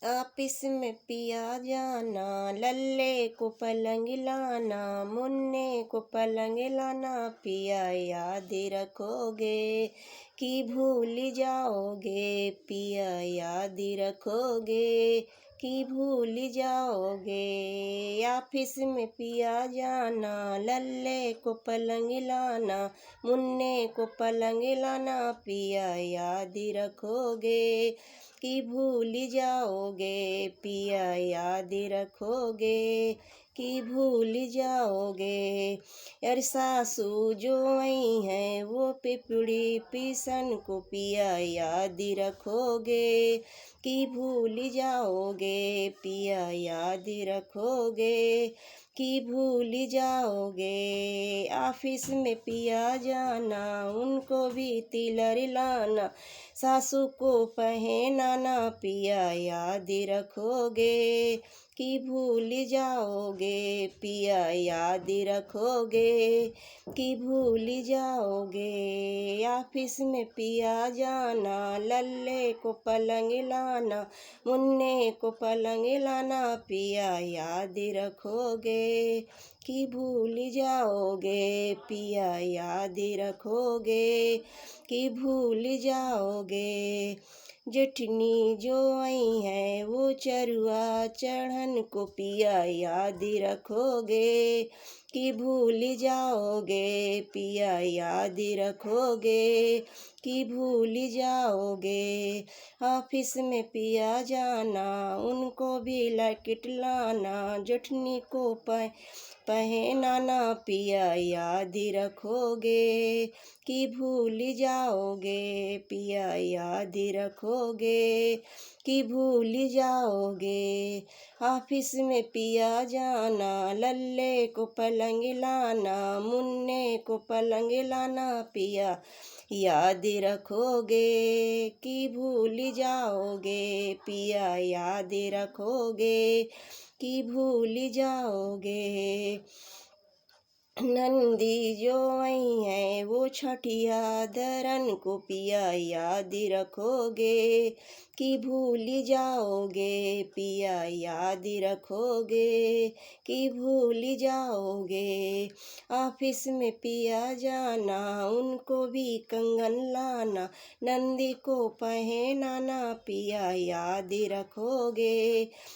Office में पिया जाना, लल्ले को पलंग लाना, मुन्ने को पलंग लाना, पिया याद रखोगे कि भूल जाओगे, पिया याद रखोगे कि भूल जाओगे। ऑफिस में पिया जाना, लल्ले को पलंग लाना, मुन्ने को पलंग लाना, पिया याद रखोगे कि भूल जाओगे, पिया याद रखोगे कि भूल जाओगे। यार सासू जो आई हैं वो पिपड़ी पीसन को, पिया याद रखोगे कि भूल जाओगे, पिया याद रखोगे कि भूल जाओगे। ऑफिस में पिया जाना, उनको भी तिलर लाना, सासू को पहनाना, पिया याद रखोगे कि भूल जाओगे, पिया याद रखोगे कि भूल जाओगे। ऑफिस में पिया जाना, लल्ले को पलंग लाना, मुन्ने को पलंग लाना, पिया याद रखोगे कि भूल जाओगे, पिया याद रखोगे कि भूल जाओगे। जेठनी जो आई है वो चरुआ चढ़न को, पिया याद रखोगे कि भूल जाओगे, पिया याद रखोगे कि भूल जाओगे। ऑफिस में पिया जाना, उनको भी लैकेट लाना, जेठनी को पहनाना, पिया याद रखोगे कि भूल जाओगे, पिया याद रखोगे कि भूल जाओगे। ऑफिस में पिया जाना, लल्ले को पलंग लाना, मुन्ने को पलंग लाना, पिया याद रखोगे कि भूल जाओगे, पिया याद रखोगे कि भूल जाओगे। नंदी जो आई हैं वो छठिया धरन को, पिया याद रखोगे कि भूल जाओगे, पिया याद रखोगे कि भूल जाओगे। ऑफिस में पिया जाना, उनको भी कंगन लाना, नंदी को पहनाना, पिया याद रखोगे